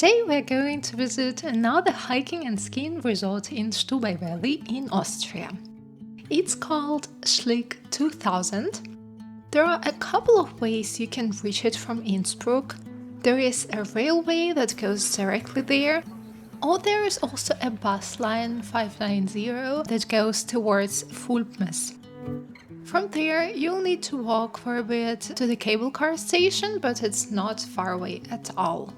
Today we're going to visit another hiking and skiing resort in Stubai Valley in Austria. It's called Schlick 2000. There are a couple of ways you can reach it from Innsbruck. There is a railway that goes directly there, or there is also a bus line 590 that goes towards Fulpmes. From there, you'll need to walk for a bit to the cable car station, but it's not far away at all.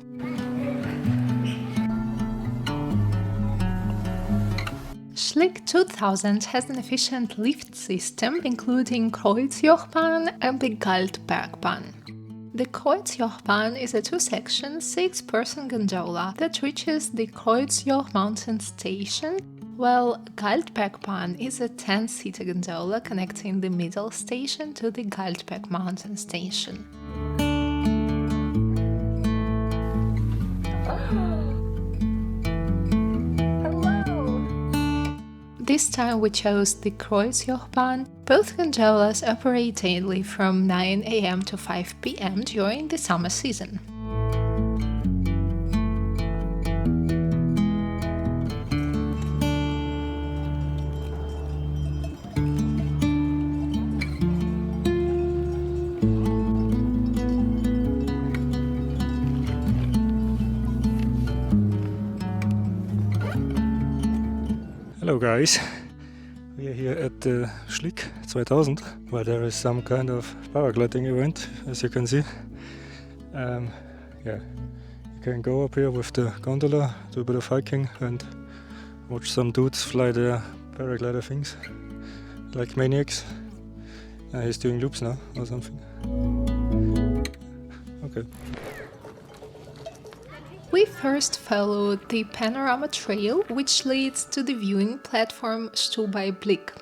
Schlick 2000 has an efficient lift system, including Kreuzjochbahn and the Galtbergbahn. The Kreuzjochbahn is a two-section, 6-person gondola that reaches the Kreuzjoch mountain station, while Galtbergbahn is a 10-seater gondola connecting the middle station to the Galtberg mountain station. This time we chose the Kreuzjochbahn. Both gondolas operate daily from 9 a.m. to 5 p.m. during the summer season. Hello guys, we are here at the Schlick 2000, where there is some kind of paragliding event, as you can see. You can go up here with the gondola, do a bit of hiking and watch some dudes fly their paraglider things, like maniacs. He's doing loops now or something. Okay. We first followed the panorama trail, which leads to the viewing platform Stubai Blick.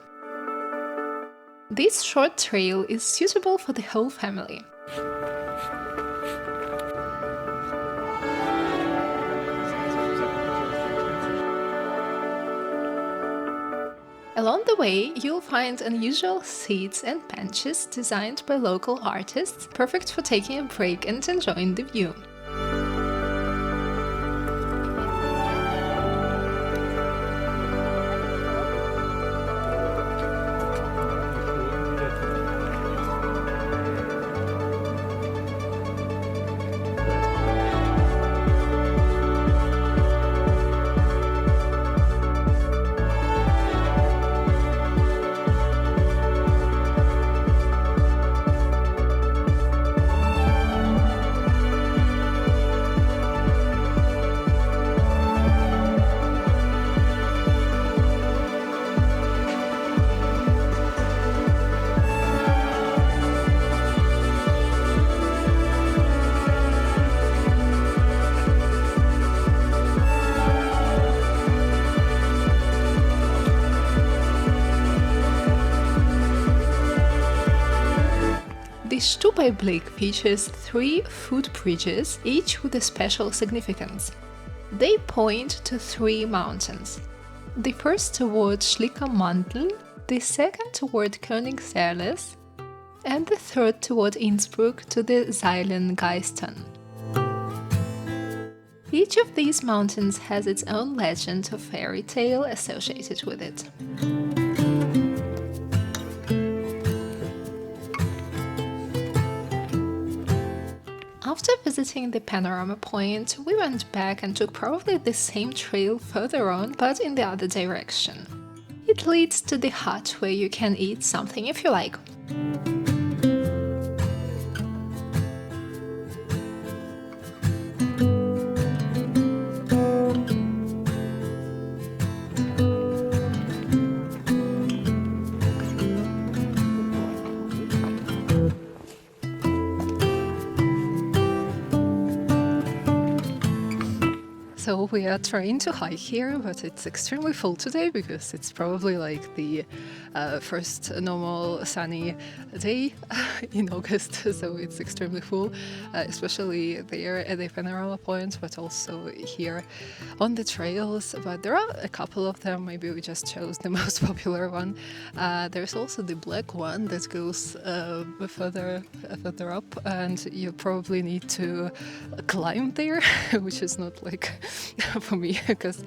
This short trail is suitable for the whole family. Along the way, you'll find unusual seats and benches designed by local artists, perfect for taking a break and enjoying the view. The Stubai Blick features 3 footbridges, each with a special significance. They point to 3 mountains. The first toward Schlicker Mantel, the second toward König Serles, and the third toward Innsbruck to the Seilengeistern. Each of these mountains has its own legend or fairy tale associated with it. After visiting the panorama point, we went back and took probably the same trail further on, but in the other direction. It leads to the hut where you can eat something if you like. So we are trying to hike here, but it's extremely full today because it's probably like the first normal sunny day in August, so it's extremely full, especially there at the panorama point, but also here on the trails. But there are a couple of them, maybe we just chose the most popular one. There's also the black one that goes further up, and you probably need to climb there, which is not like for me, because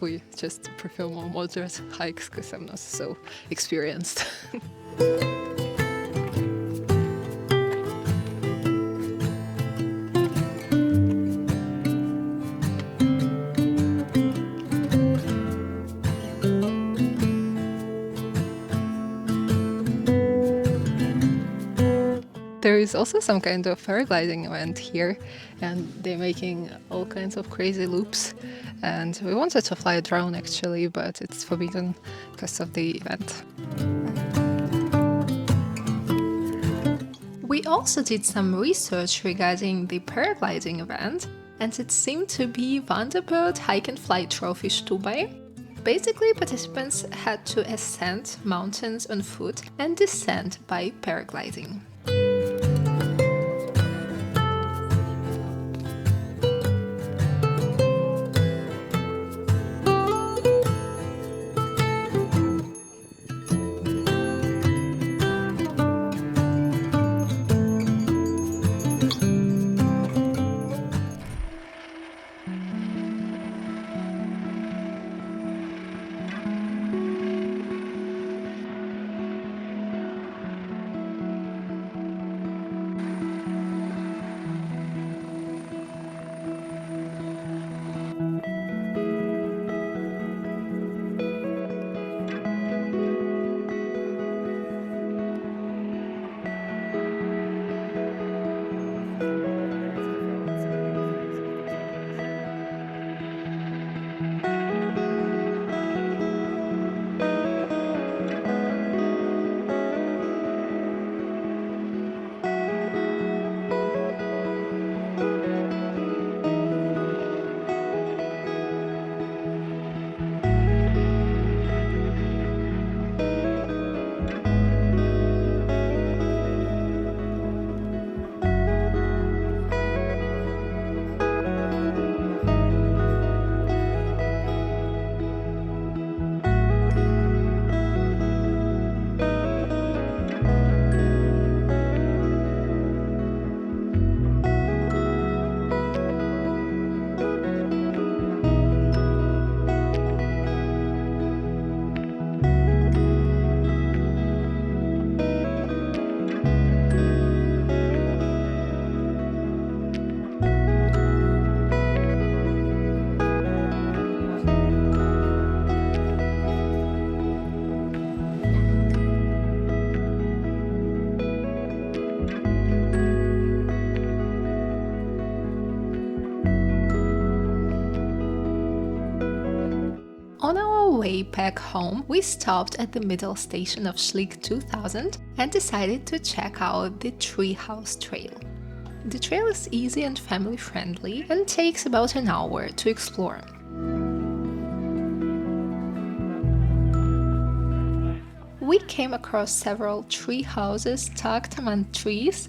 we just prefer more moderate hikes because I'm not so experienced. There is also some kind of paragliding event here, and they're making all kinds of crazy loops. And we wanted to fly a drone actually, but it's forbidden because of the event. We also did some research regarding the paragliding event, and it seemed to be Vanderbilt Hike and Fly Trophy Stubai. Basically, participants had to ascend mountains on foot and descend by paragliding. On our way back home, we stopped at the middle station of Schlick 2000 and decided to check out the Treehouse Trail. The trail is easy and family friendly and takes about an hour to explore. We came across several tree houses tucked among trees.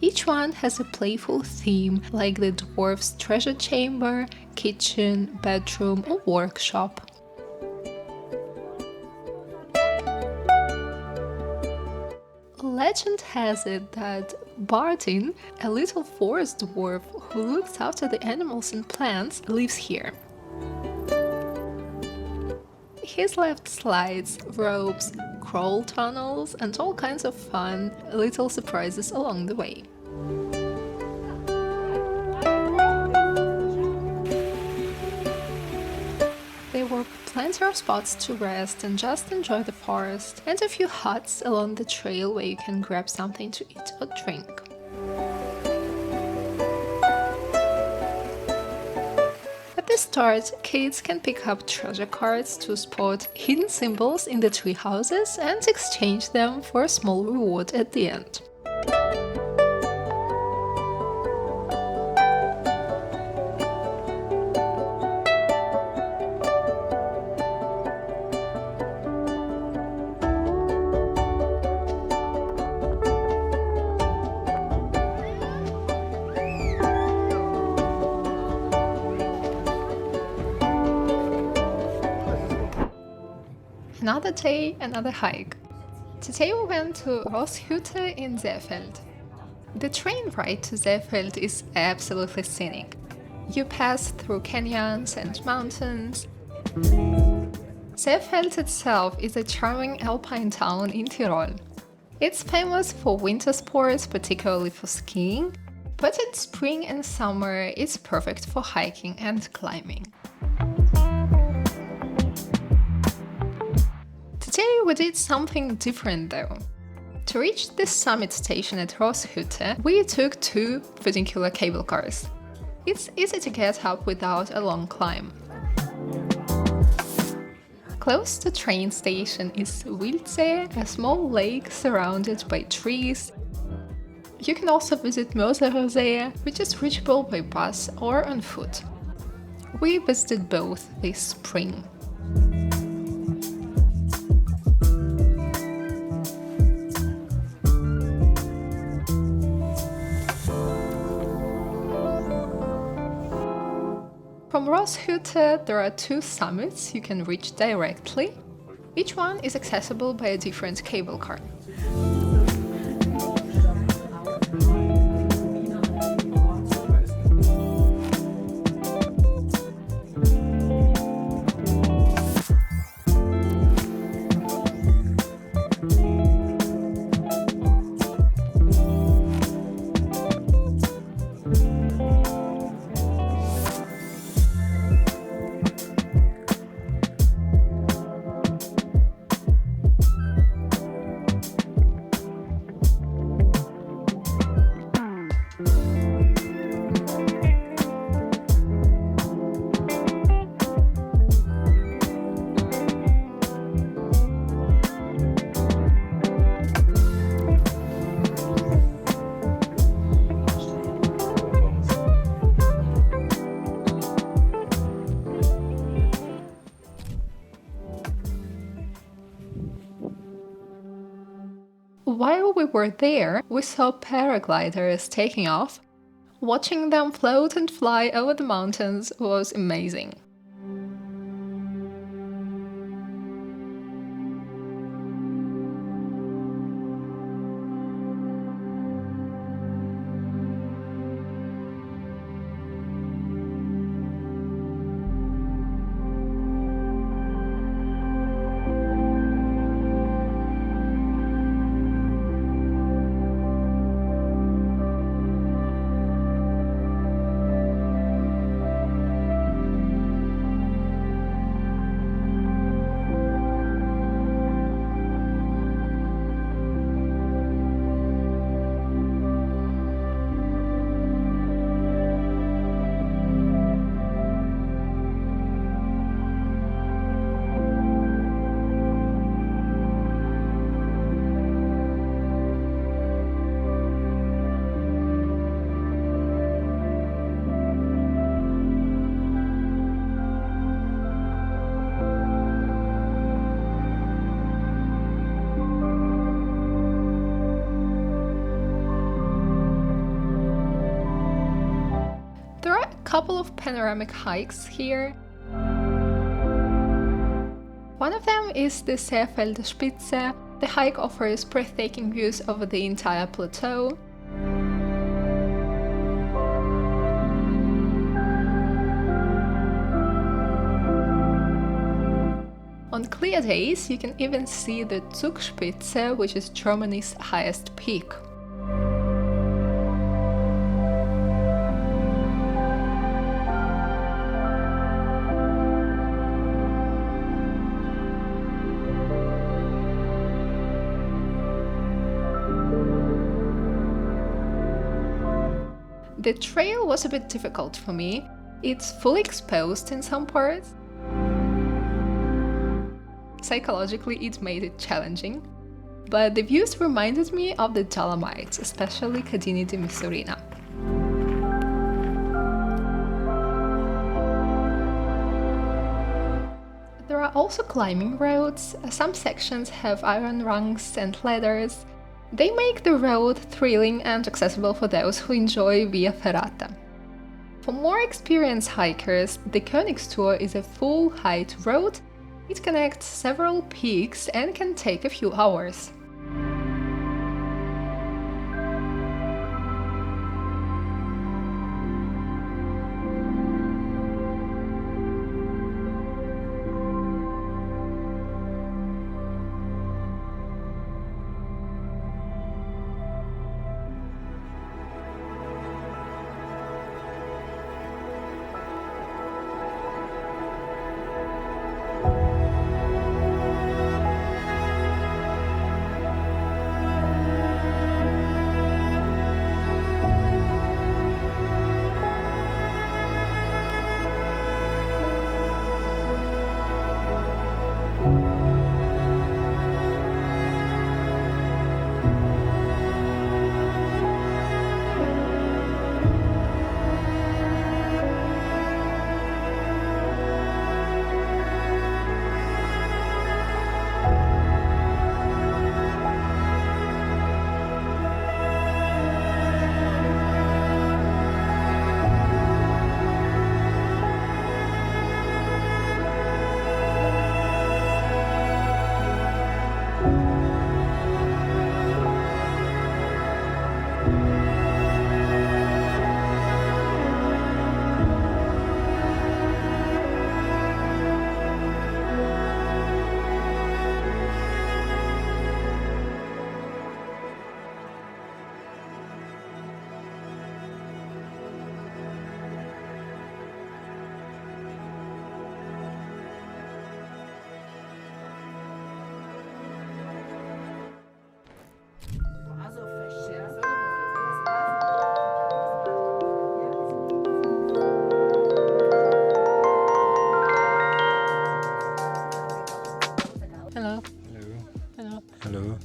Each one has a playful theme, like the dwarf's treasure chamber, kitchen, bedroom, or workshop. Legend has it that Bartin, a little forest dwarf who looks after the animals and plants, lives here. He's left slides, ropes, crawl tunnels, and all kinds of fun little surprises along the way. There were plenty of spots to rest and just enjoy the forest, and a few huts along the trail where you can grab something to eat or drink. At the start, kids can pick up treasure cards to spot hidden symbols in the tree houses and exchange them for a small reward at the end. Another day, another hike. Today we went to Rosshütte in Seefeld. The train ride to Seefeld is absolutely scenic. You pass through canyons and mountains. Seefeld itself is a charming alpine town in Tyrol. It's famous for winter sports, particularly for skiing, but in spring and summer it's perfect for hiking and climbing. Today we did something different though. To reach the summit station at Rosshütte, we took 2 funicular cable cars. It's easy to get up without a long climb. Close to the train station is Wildsee, a small lake surrounded by trees. You can also visit Mörsersee, which is reachable by bus or on foot. We visited both this spring. From Rosshütte, there are 2 summits you can reach directly. Each one is accessible by a different cable car. While we were there, we saw paragliders taking off. Watching them float and fly over the mountains was amazing. Couple of panoramic hikes here. One of them is the Seefeld Spitze. The hike offers breathtaking views over the entire plateau. On clear days, you can even see the Zugspitze, which is Germany's highest peak. The trail was a bit difficult for me. It's fully exposed in some parts. Psychologically, it made it challenging, but the views reminded me of the Dolomites, especially Cadini di Misurina. There are also climbing roads. Some sections have iron rungs and ladders. They make the road thrilling and accessible for those who enjoy Via Ferrata. For more experienced hikers, the Königstour is a full height road It connects several peaks and can take a few hours.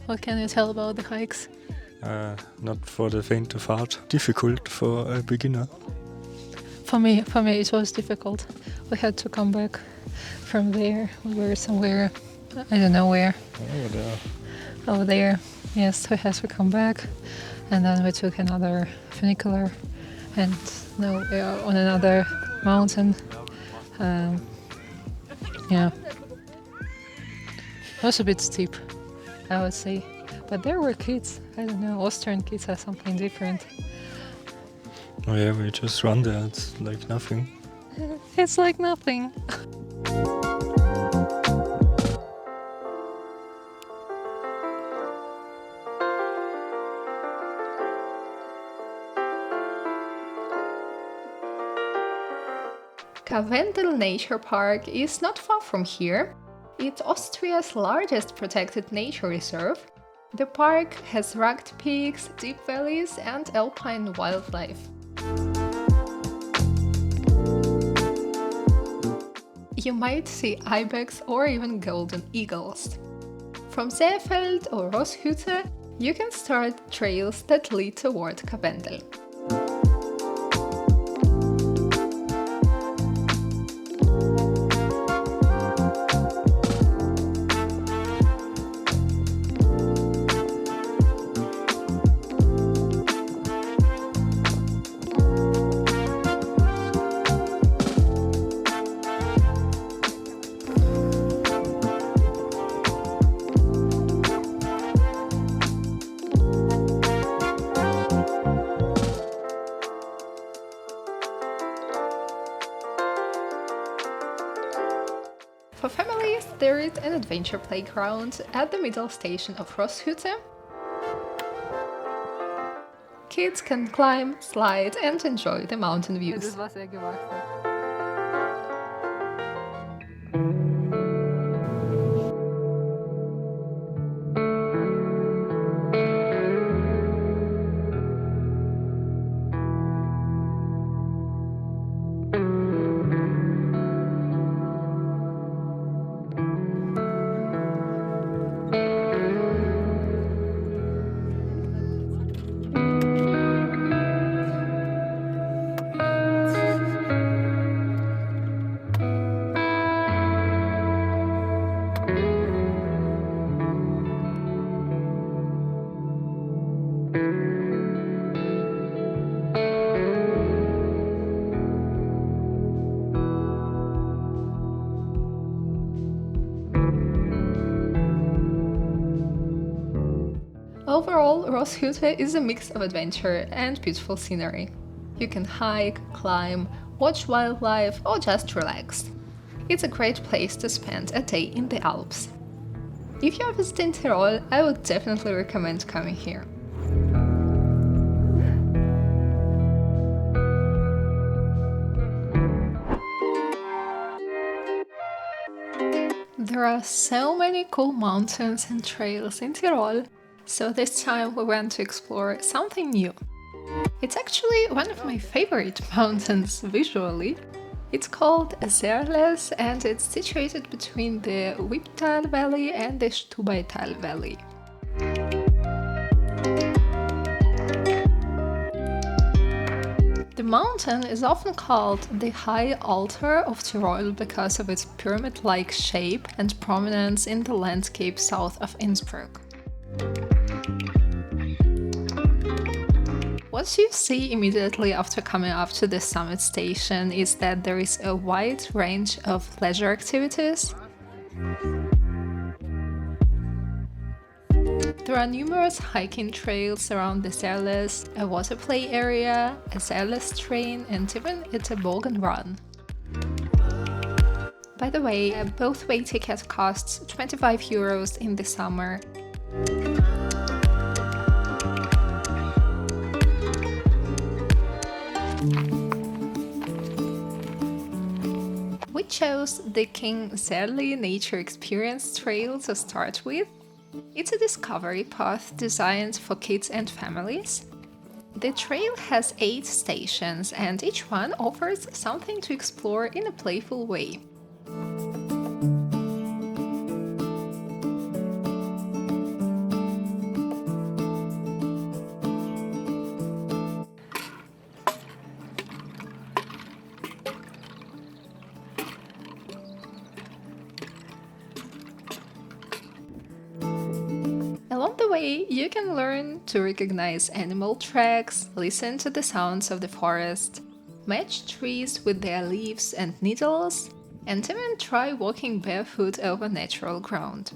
What can you tell about the hikes? Not for the faint of heart. Difficult for a beginner. For me, it was difficult. We had to come back from there. We were somewhere, I don't know where. Over there. Over there. Yes, we had to come back, and then we took another funicular, and now we are on another mountain. Yeah, it was a bit steep, I would say. But there were kids. I don't know, Austrian kids are something different. Oh yeah, we just run there. It's like nothing. It's like nothing. Karwendel Nature Park is not far from here. It's Austria's largest protected nature reserve. The park has rugged peaks, deep valleys, and alpine wildlife. You might see ibex or even golden eagles. From Seefeld or Rosshütte, you can start trails that lead toward Karwendel. For families, there is an adventure playground at the middle station of Rosshütte. Kids can climb, slide, and enjoy the mountain views. Overall, Rosshütte is a mix of adventure and beautiful scenery. You can hike, climb, watch wildlife, or just relax. It's a great place to spend a day in the Alps. If you are visiting Tyrol, I would definitely recommend coming here. There are so many cool mountains and trails in Tyrol, so this time we went to explore something new. It's actually one of my favorite mountains visually. It's called Serles and it's situated between the Wipptal Valley and the Stubaital Valley. The mountain is often called the High Altar of Tyrol because of its pyramid-like shape and prominence in the landscape south of Innsbruck. What you see immediately after coming up to the summit station is that there is a wide range of leisure activities. There are numerous hiking trails around the Serles, a water play area, a Serles train, and even a toboggan run. By the way, a both-way ticket costs €25 in the summer. We chose the King Serli Nature Experience Trail to start with. It's a discovery path designed for kids and families. The trail has 8 stations and each one offers something to explore in a playful way. Along the way, you can learn to recognize animal tracks, listen to the sounds of the forest, match trees with their leaves and needles, and even try walking barefoot over natural ground.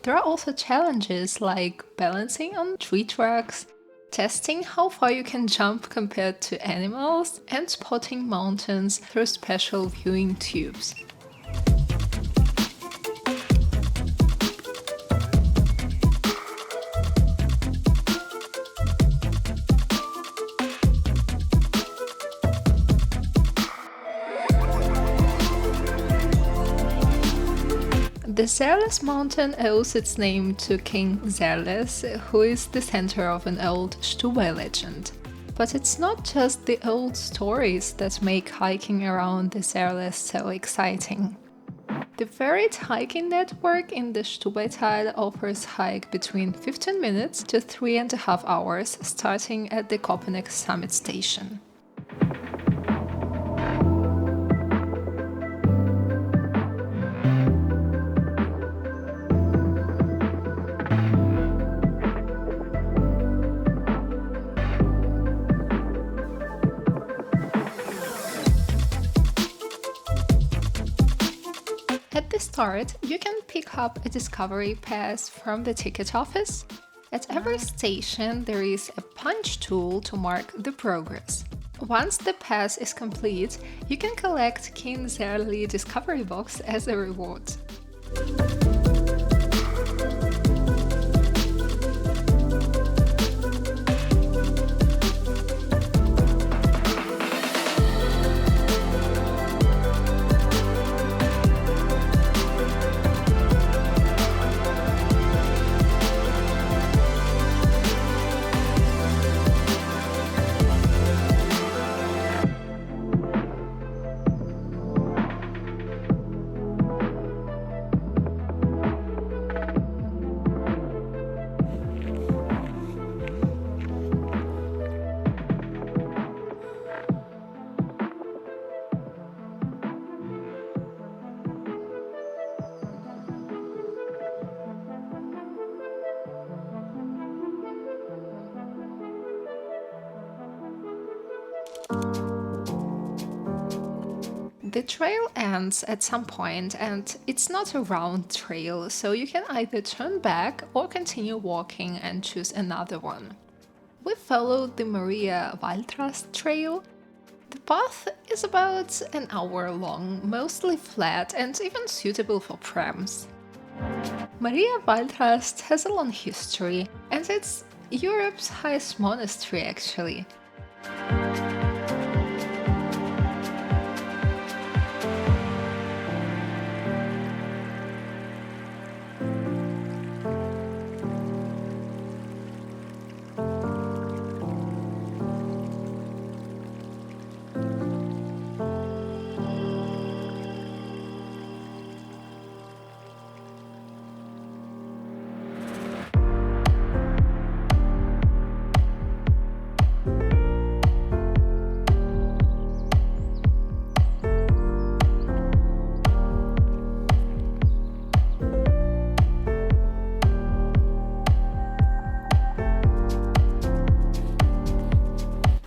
There are also challenges like balancing on tree trunks, testing how far you can jump compared to animals, and spotting mountains through special viewing tubes. The Serles mountain owes its name to King Serles, who is the center of an old Stubai legend. But it's not just the old stories that make hiking around the Serles so exciting. The varied hiking network in the Stubaital offers hike between 15 minutes to 3.5 hours, starting at the Kopenek summit station. At the start, you can pick up a discovery pass from the ticket office. At every station, there is a punch tool to mark the progress. Once the pass is complete, you can collect King Serli Discovery Box as a reward. The trail ends at some point and it's not a round trail, so you can either turn back or continue walking and choose another one. We followed the Maria Waldrast trail. The path is about an hour long, mostly flat and even suitable for prams. Maria Waldrast has a long history and it's Europe's highest monastery actually.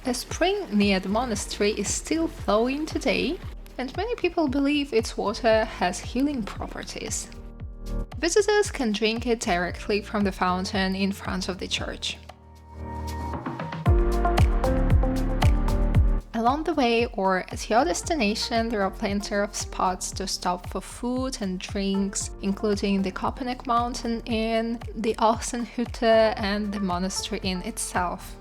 A spring near the monastery is still flowing today, and many people believe its water has healing properties. Visitors can drink it directly from the fountain in front of the church. Along the way or at your destination, there are plenty of spots to stop for food and drinks, including the Kopanek Mountain Inn, the Rosshütte, and the monastery inn itself.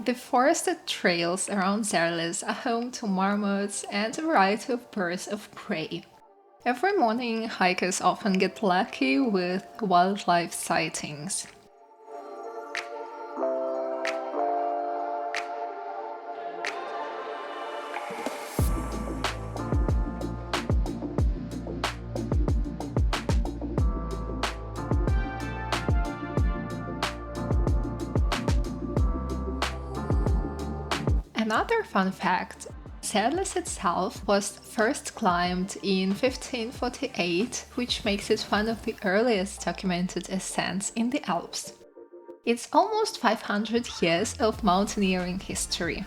The forested trails around Serles are home to marmots and a variety of birds of prey. Every morning, hikers often get lucky with wildlife sightings. Another fun fact, Serles itself was first climbed in 1548, which makes it one of the earliest documented ascents in the Alps. It's almost 500 years of mountaineering history.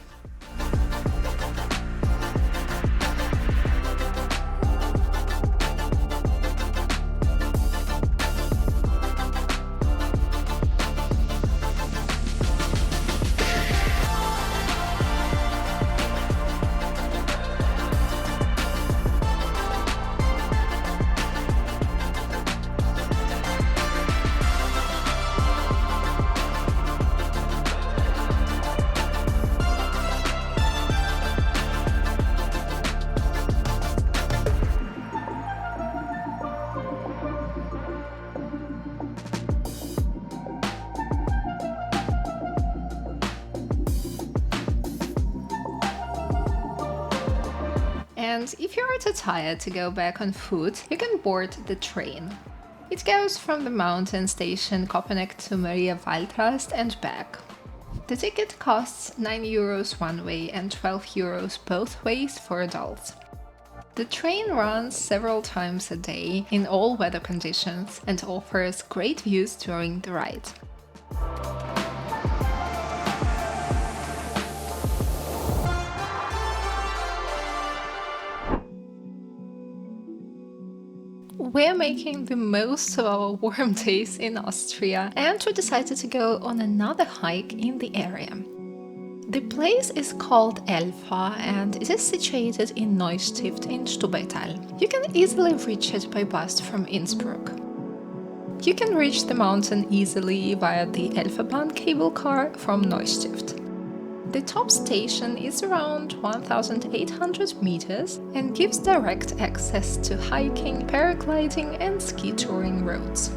And if you're too tired to go back on foot, you can board the train. It goes from the mountain station Kopanek to Maria Waldrast and back. The ticket costs €9 one way and €12 both ways for adults. The train runs several times a day in all weather conditions and offers great views during the ride. We're making the most of our warm days in Austria and we decided to go on another hike in the area. The place is called Elfa and it is situated in Neustift in Stubaital. You can easily reach it by bus from Innsbruck. You can reach the mountain easily via the Elfabahn cable car from Neustift. The top station is around 1,800 meters and gives direct access to hiking, paragliding and ski touring routes.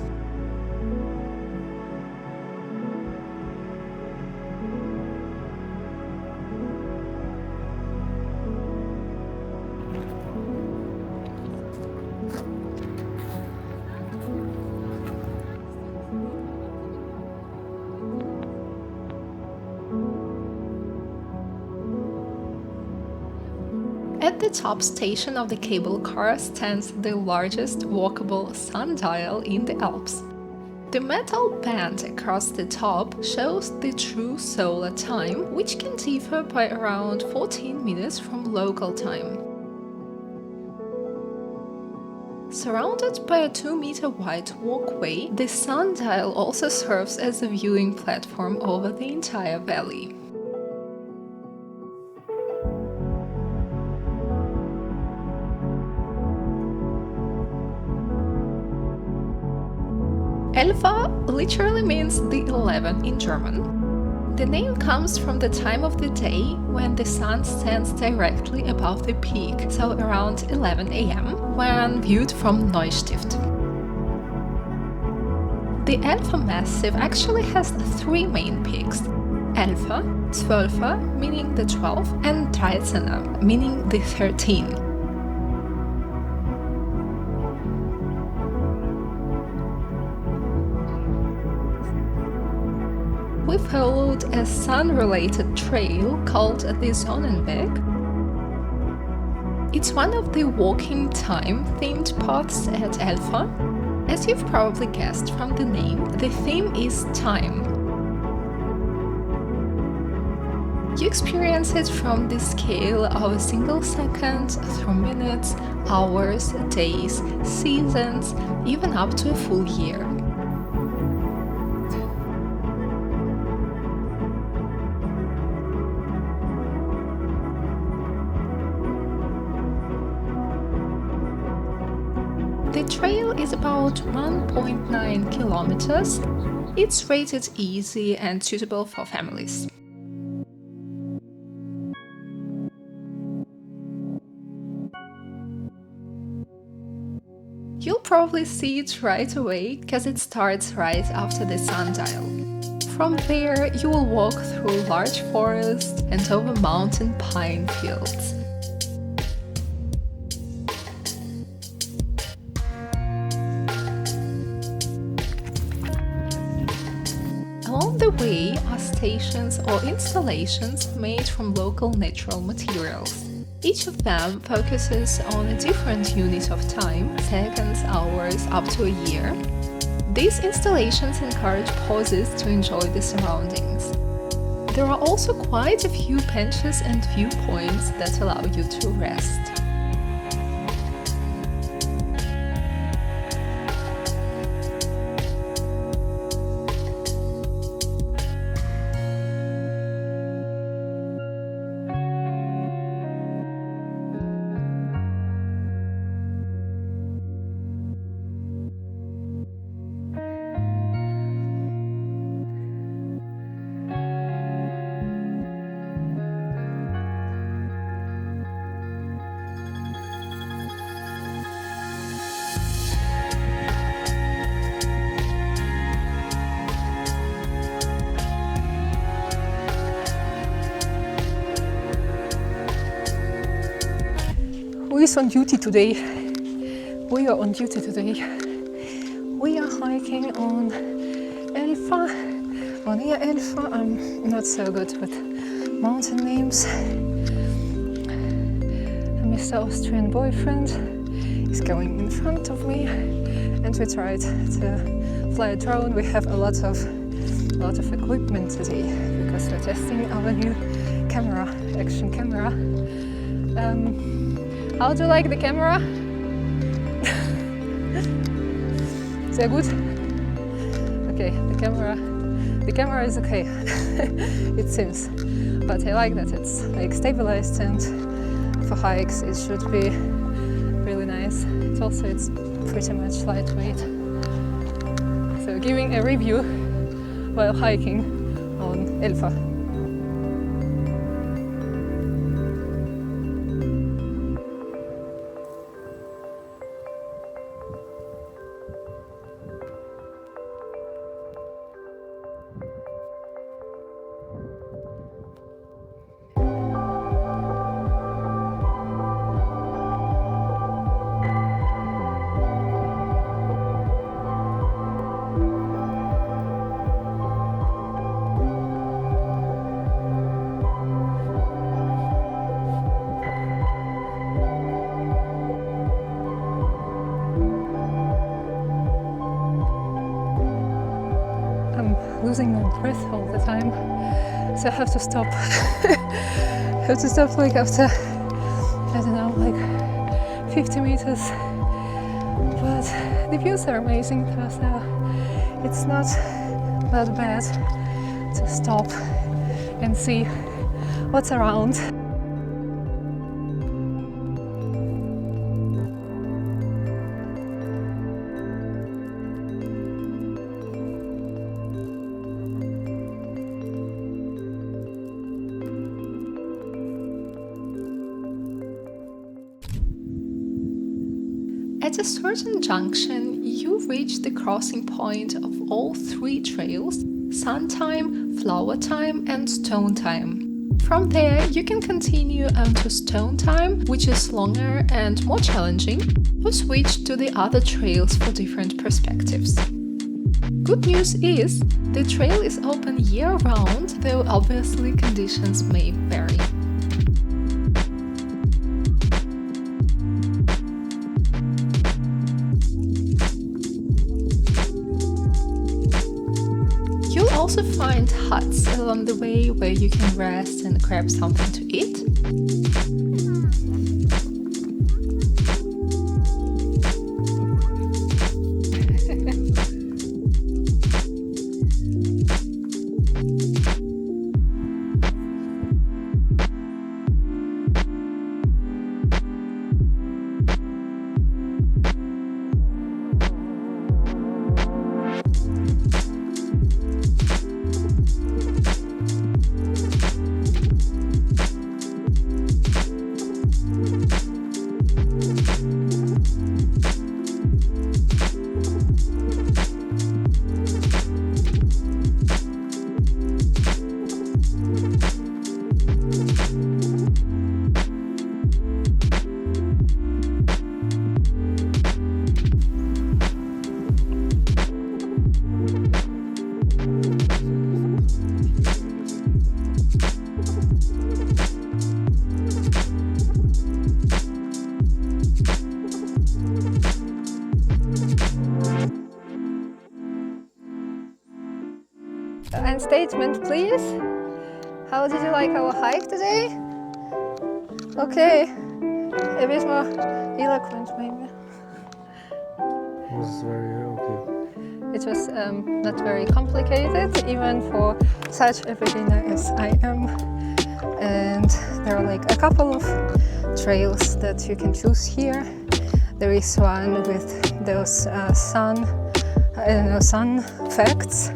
At the top station of the cable car stands the largest walkable sundial in the Alps. The metal band across the top shows the true solar time, which can differ by around 14 minutes from local time. Surrounded by a 2-meter wide walkway, the sundial also serves as a viewing platform over the entire valley. Elfa literally means the 11 in German. The name comes from the time of the day when the sun stands directly above the peak, so around 11 am, when viewed from Neustift. The Elfa massif actually has 3 main peaks: Elfer, Zwölfer, meaning the 12, and Dreizener, meaning the 13. We followed a sun-related trail called the Sonnenweg. It's one of the walking time-themed paths at Elfa. As you've probably guessed from the name, the theme is time. You experience it from the scale of a single second through minutes, hours, days, seasons, even up to a full year. The trail is about 1.9 kilometers. It's rated easy and suitable for families. You'll probably see it right away because it starts right after the sundial. From there, you will walk through large forests and over mountain pine fields. Along the way are stations or installations made from local natural materials. Each of them focuses on a different unit of time, seconds, hours, up to a year. These installations encourage pauses to enjoy the surroundings. There are also quite a few benches and viewpoints that allow you to rest. Who is on duty today? We are on duty today. We are hiking on Elfa, or near Elfa. I'm not so good with mountain names. And Mr. Austrian boyfriend is going in front of me, and we tried to fly a drone. We have a lot of equipment today because we're testing our new camera, action camera. How do you like the camera? Sehr gut. Okay, the camera is okay. It seems. but I like that it's like stabilized, and for hikes it should be really nice. It's pretty much lightweight. So giving a review while hiking on Elfa. Losing my breath all the time, so I have to stop. I have to stop like after, I don't know, like 50 meters. But the views are amazing, so it's not that bad to stop and see what's around. At a certain junction, you reach the crossing point of all three trails: sun time, flower time, and stone time. From there, you can continue onto stone time, which is longer and more challenging, or switch to the other trails for different perspectives. Good news is, the trail is open year-round, though obviously conditions may vary. You'll also find huts along the way where you can rest and grab something to eat. And statement, please. How did you like our hike today? Okay, a bit more eloquent maybe. It was very okay. It was not very complicated, even for such a beginner as I am. And there are like a couple of trails that you can choose here. There is one with those sun facts.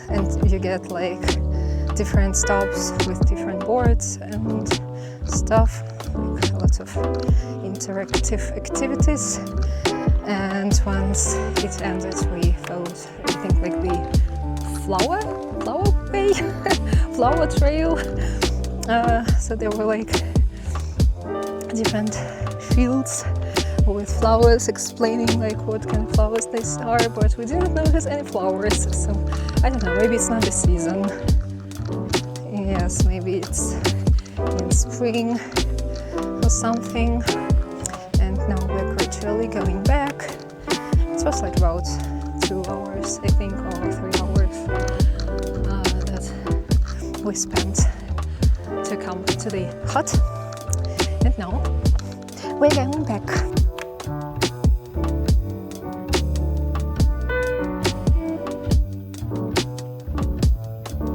And you get like different stops with different boards and stuff, like a lot of interactive activities. And once it ended, we found, I think, like the flower way, flower trail. So there were like different fields with flowers, explaining like what kind of flowers these are, but we didn't notice any flowers, so I don't know, maybe it's not the season. Yes, maybe it's in spring or something. And now we're gradually going back. It was like about 2 hours, I think, or 3 hours that we spent to come to the hut. And now we're going back.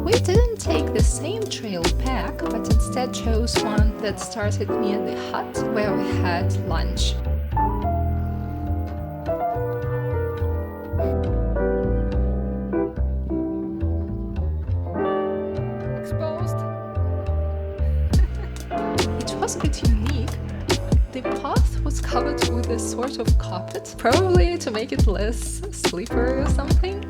We didn't take the same track, but instead chose one that started near the hut where we had lunch. Exposed. It was a bit unique. The path was covered with a sort of carpet, probably to make it less slippery or something.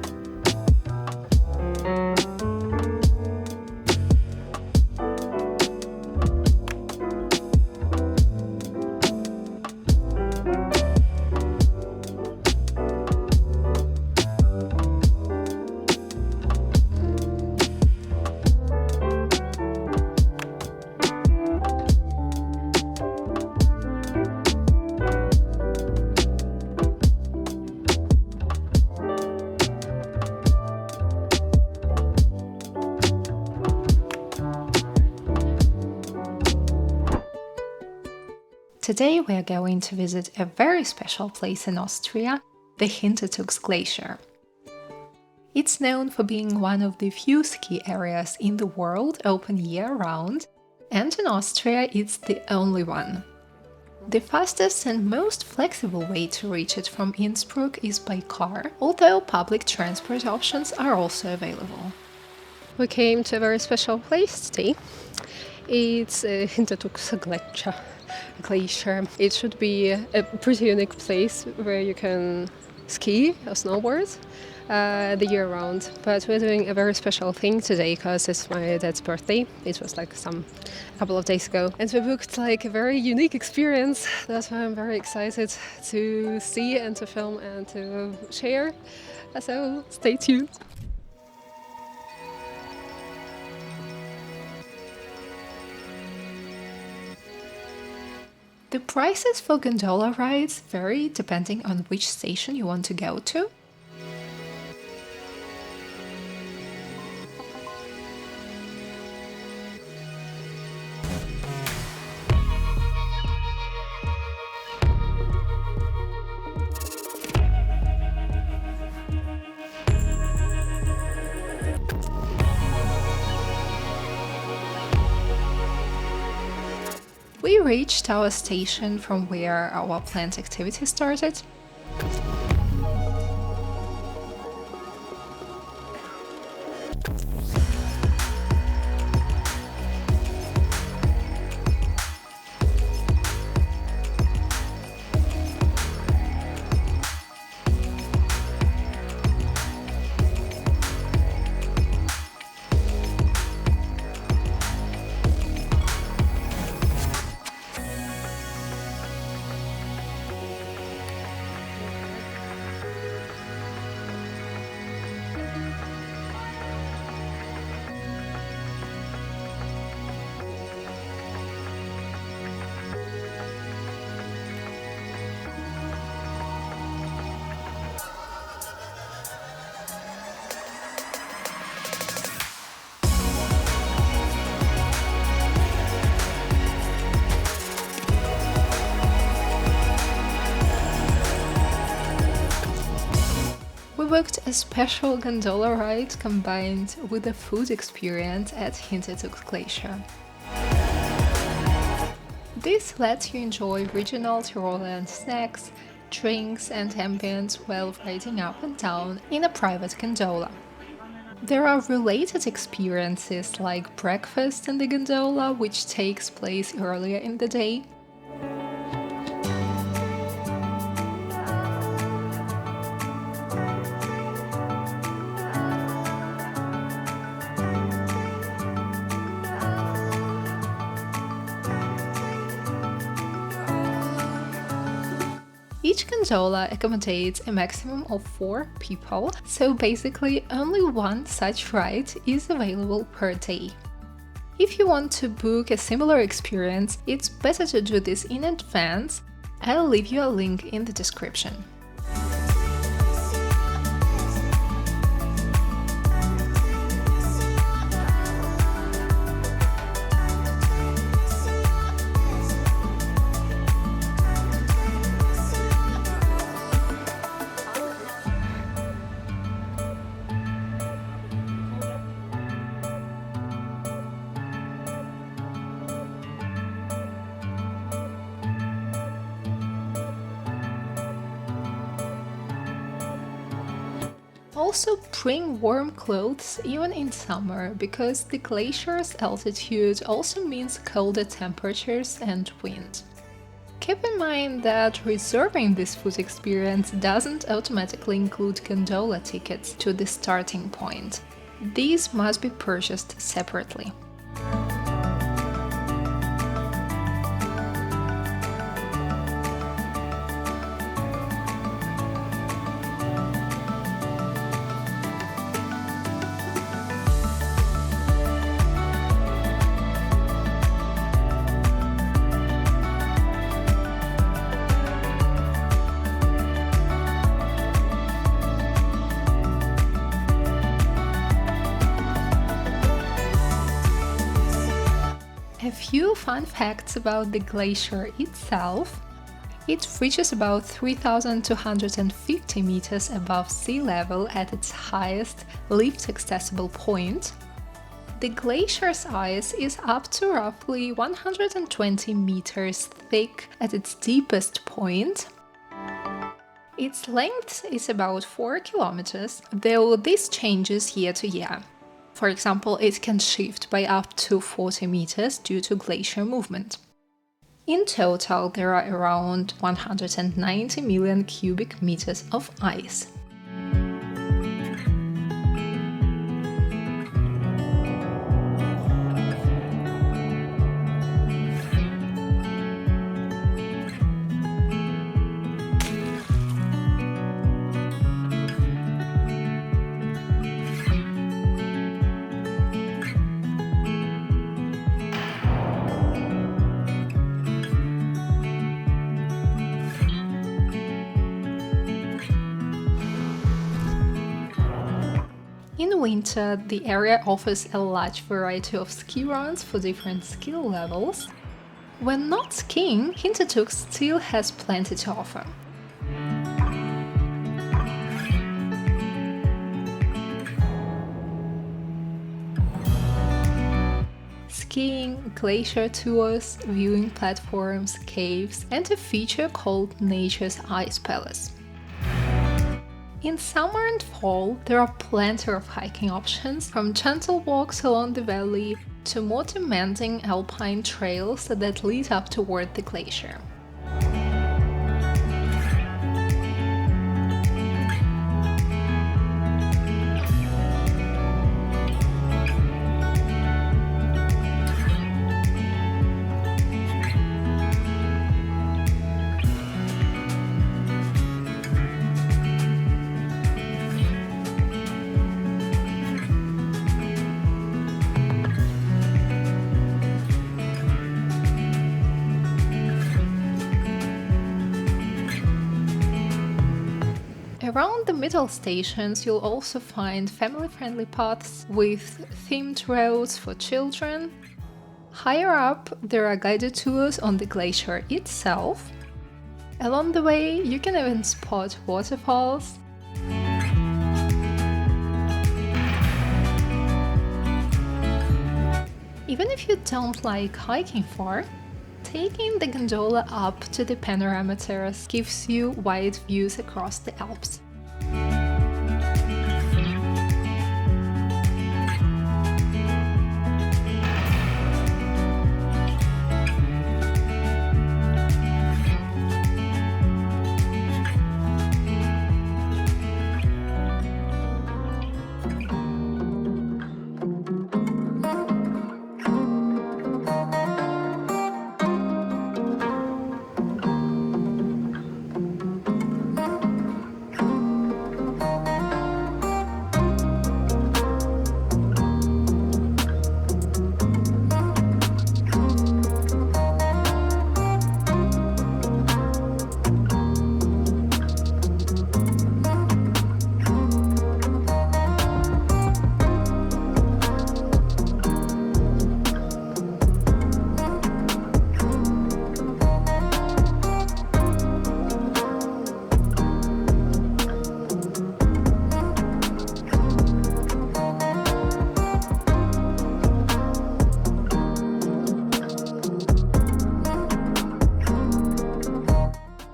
Today we are going to visit a very special place in Austria, the Hintertux Glacier. It's known for being one of the few ski areas in the world open year-round, and in Austria it's the only one. The fastest and most flexible way to reach it from Innsbruck is by car, although public transport options are also available. We came to a very special place today. It's Hintertuxer Gletscher. Glacier. It should be a pretty unique place where you can ski or snowboard the year round. But we're doing a very special thing today because it's my dad's birthday. It was like a couple of days ago, and we booked like a very unique experience. That's why I'm very excited to see and to film and to share. So stay tuned. The prices for gondola rides vary depending on which station you want to go to. We reached our station from where our planned activity started. We booked a special gondola ride combined with a food experience at Hintertux Glacier. This lets you enjoy regional Tyrolean snacks, drinks and ambience while riding up and down in a private gondola. There are related experiences like breakfast in the gondola, which takes place earlier in the day. Each gondola accommodates a maximum of 4 people, so basically only one such ride is available per day. If you want to book a similar experience, it's better to do this in advance. I'll leave you a link in the description. Also bring warm clothes even in summer, because the glacier's altitude also means colder temperatures and wind. Keep in mind that reserving this food experience doesn't automatically include gondola tickets to the starting point. These must be purchased separately. A few fun facts about the glacier itself. It reaches about 3,250 meters above sea level at its highest lift-accessible point. The glacier's ice is up to roughly 120 meters thick at its deepest point. Its length is about 4 kilometers, though this changes year to year. For example, it can shift by up to 40 meters due to glacier movement. In total, there are around 190 million cubic meters of ice. In winter, the area offers a large variety of ski runs for different skill levels. When not skiing, Hintertux still has plenty to offer. Skiing, glacier tours, viewing platforms, caves, and a feature called Nature's Ice Palace. In summer and fall, there are plenty of hiking options, from gentle walks along the valley to more demanding alpine trails that lead up toward the glacier. Around the middle stations, you'll also find family-friendly paths with themed roads for children. Higher up, there are guided tours on the glacier itself. Along the way, you can even spot waterfalls. Even if you don't like hiking far, taking the gondola up to the panorama terrace gives you wide views across the Alps.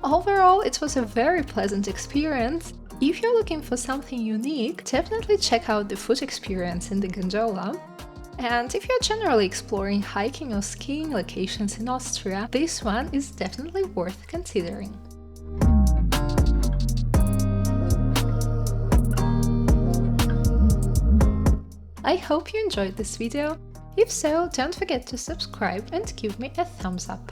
Overall, it was a very pleasant experience. If you're looking for something unique, definitely check out the foot experience in the gondola. And if you're generally exploring hiking or skiing locations in Austria, this one is definitely worth considering. I hope you enjoyed this video. If so, don't forget to subscribe and give me a thumbs up.